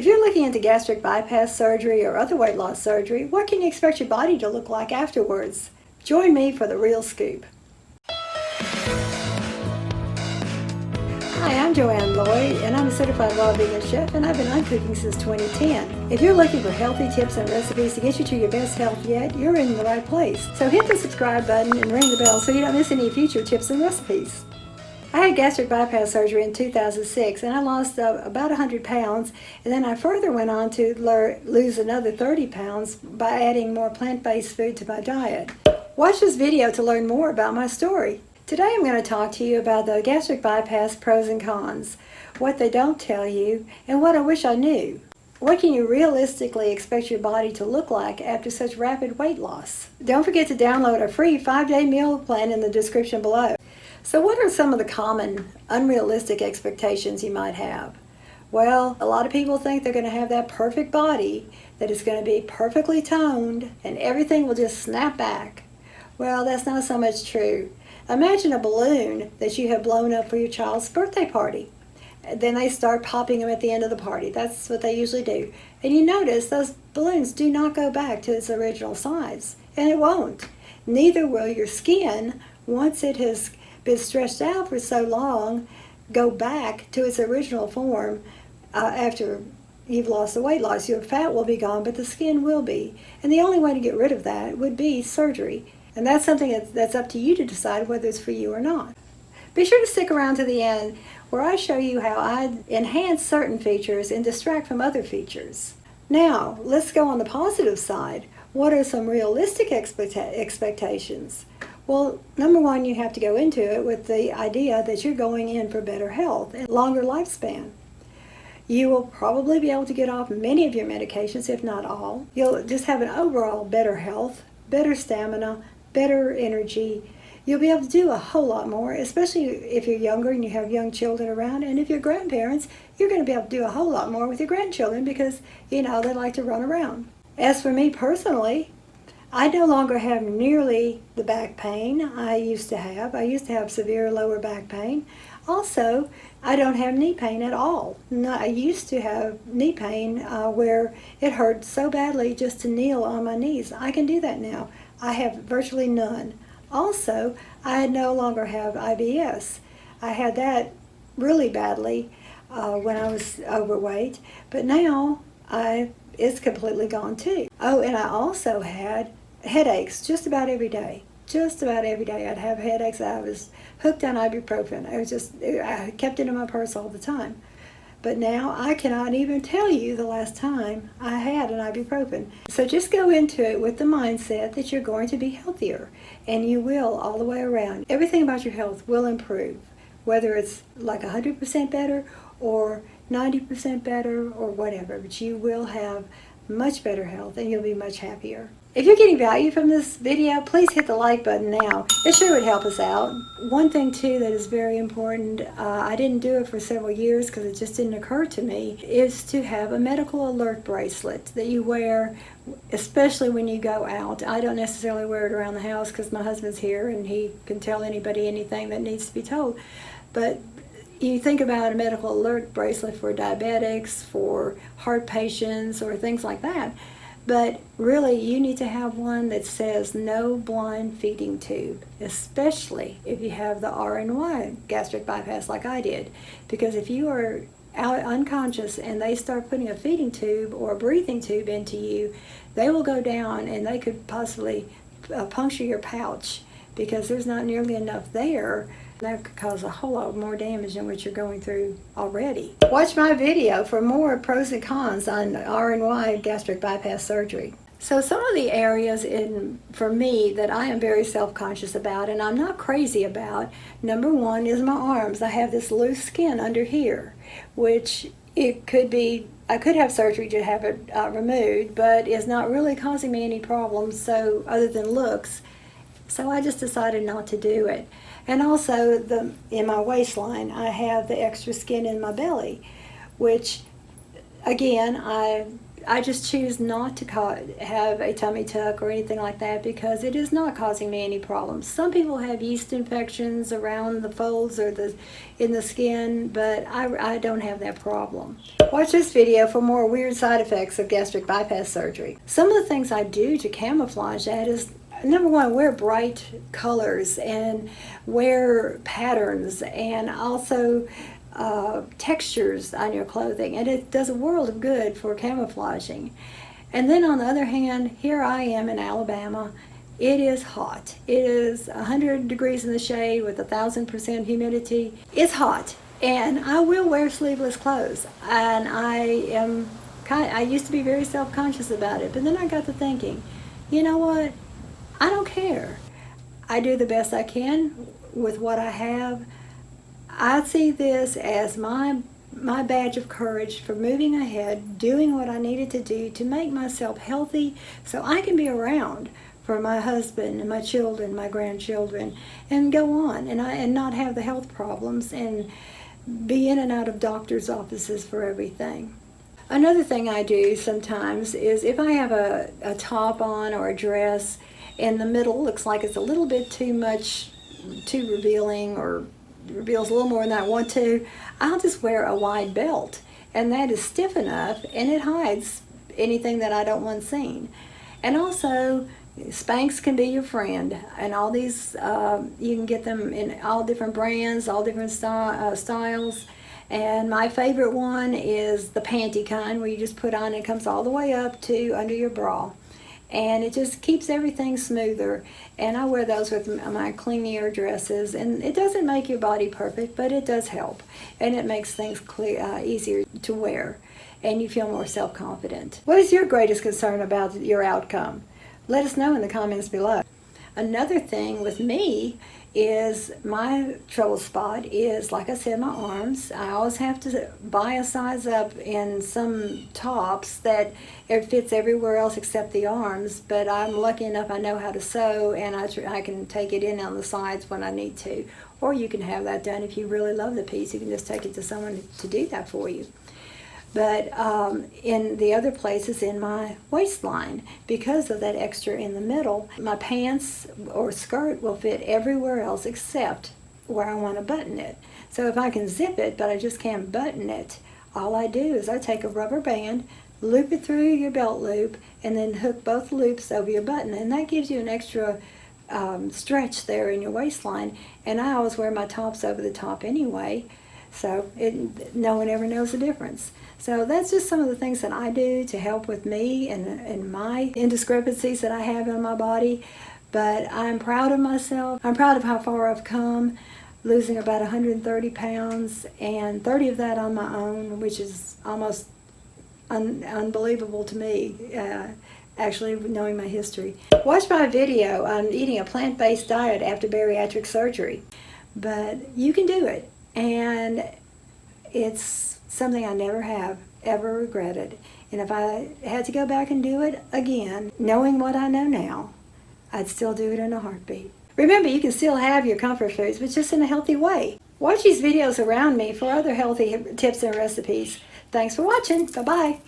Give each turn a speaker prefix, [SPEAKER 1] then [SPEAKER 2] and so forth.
[SPEAKER 1] If you're looking into gastric bypass surgery or other weight loss surgery, what can you expect your body to look like afterwards? Join me for the real scoop. Hi, I'm Joanne Lloyd, and I'm a certified raw vegan chef, and I've been uncooking since 2010. If you're looking for healthy tips and recipes to get you to your best health yet, you're in the right place. So hit the subscribe button and ring the bell so you don't miss any future tips and recipes. I had gastric bypass surgery in 2006, and I lost about 100 pounds, and then I further went on to lose another 30 pounds by adding more plant-based food to my diet. Watch this video to learn more about my story. Today I'm going to talk to you about the gastric bypass pros and cons, what they don't tell you, and what I wish I knew. What can you realistically expect your body to look like after such rapid weight loss? Don't forget to download a free 5-day meal plan in the description below. So what are some of the common unrealistic expectations you might have? Well, a lot of people think they're going to have that perfect body, that is going to be perfectly toned, and everything will just snap back. Well, that's not so much true. Imagine a balloon that you have blown up for your child's birthday party. Then they start popping them at the end of the party. That's what they usually do. And you notice those balloons do not go back to its original size. And it won't. Neither will your skin, once it has been stretched out for so long, go back to its original form after you've lost the weight loss. Your fat will be gone, but the skin will be. And the only way to get rid of that would be surgery. And that's something that's up to you to decide whether it's for you or not. Be sure to stick around to the end where I show you how I enhance certain features and distract from other features. Now, let's go on the positive side. What are some realistic expectations? Well, number one, you have to go into it with the idea that you're going in for better health and longer lifespan. You will probably be able to get off many of your medications, if not all. You'll just have an overall better health, better stamina, better energy. You'll be able to do a whole lot more, especially if you're younger and you have young children around. And if you're grandparents, you're going to be able to do a whole lot more with your grandchildren because, they like to run around. As for me personally, I no longer have nearly the back pain I used to have. I used to have severe lower back pain. Also, I don't have knee pain at all. I used to have knee pain where it hurt so badly just to kneel on my knees. I can do that now. I have virtually none. Also, I no longer have IBS. I had that really badly when I was overweight, but now it's completely gone too. Oh, and I also had headaches just about every day. Just about every day I'd have headaches. I was hooked on ibuprofen. I kept it in my purse all the time. But now I cannot even tell you the last time I had an ibuprofen. So just go into it with the mindset that you're going to be healthier, and you will all the way around. Everything about your health will improve, whether it's like 100% better or 90% better or whatever, but you will have much better health and you'll be much happier. If you're getting value from this video, please hit the like button now. It sure would help us out. One thing too that is very important, I didn't do it for several years because it just didn't occur to me, is to have a medical alert bracelet that you wear, especially when you go out. I don't necessarily wear it around the house because my husband's here and he can tell anybody anything that needs to be told. But you think about a medical alert bracelet for diabetics, for heart patients, or things like that. But really, you need to have one that says no blind feeding tube, especially if you have the RNY gastric bypass like I did. Because if you are out unconscious and they start putting a feeding tube or a breathing tube into you, they will go down and they could possibly puncture your pouch because there's not nearly enough there. That could cause a whole lot more damage than what you're going through already. Watch my video for more pros and cons on RNY gastric bypass surgery. So some of the areas for me that I am very self-conscious about and I'm not crazy about, number one is my arms. I have this loose skin under here, which it could be, I could have surgery to have it removed, but it's not really causing me any problems, so other than looks. So I just decided not to do it. And also in my waistline, I have the extra skin in my belly, which again, I just choose not to have a tummy tuck or anything like that because it is not causing me any problems. Some people have yeast infections around the folds or in the skin, but I don't have that problem. Watch this video for more weird side effects of gastric bypass surgery. Some of the things I do to camouflage that is, number one, wear bright colors and wear patterns and also textures on your clothing, and it does a world of good for camouflaging. And then on the other hand, here I am in Alabama. It is hot. It is 100 degrees in the shade with 1,000% humidity. It's hot, and I will wear sleeveless clothes. And I used to be very self-conscious about it, but then I got to thinking, you know what? I don't care. I do the best I can with what I have. I see this as my badge of courage for moving ahead, doing what I needed to do to make myself healthy so I can be around for my husband and my children, my grandchildren, and go on and not have the health problems and be in and out of doctor's offices for everything. Another thing I do sometimes is if I have a top on or a dress and the middle looks like it's a little bit too revealing or reveals a little more than I want to, I'll just wear a wide belt, and that is stiff enough and it hides anything that I don't want seen. And also, Spanx can be your friend, and all these you can get them in all different brands, all different styles. And my favorite one is the panty kind, where you just put on, it comes all the way up to under your bra. And it just keeps everything smoother. And I wear those with my clean-ear dresses. And it doesn't make your body perfect, but it does help. And it makes things easier to wear. And you feel more self-confident. What is your greatest concern about your outcome? Let us know in the comments below. Another thing with me is my trouble spot is, like I said, my arms. I always have to buy a size up in some tops that it fits everywhere else except the arms, but I'm lucky enough I know how to sew, and I can take it in on the sides when I need to. Or you can have that done if you really love the piece. You can just take it to someone to do that for you. But in the other places in my waistline, because of that extra in the middle, my pants or skirt will fit everywhere else except where I want to button it. So if I can zip it, but I just can't button it, all I do is I take a rubber band, loop it through your belt loop, and then hook both loops over your button. And that gives you an extra stretch there in your waistline. And I always wear my tops over the top anyway, so no one ever knows the difference. So that's just some of the things that I do to help with me and my indiscrepancies that I have in my body. But I'm proud of myself. I'm proud of how far I've come, losing about 130 pounds, and 30 of that on my own, which is almost unbelievable to me, actually knowing my history. Watch my video on eating a plant-based diet after bariatric surgery. But you can do it, and it's something I never have ever regretted. And if I had to go back and do it again, knowing what I know now, I'd still do it in a heartbeat. Remember, you can still have your comfort foods, but just in a healthy way. Watch these videos around me for other healthy tips and recipes. Thanks for watching. Bye-bye.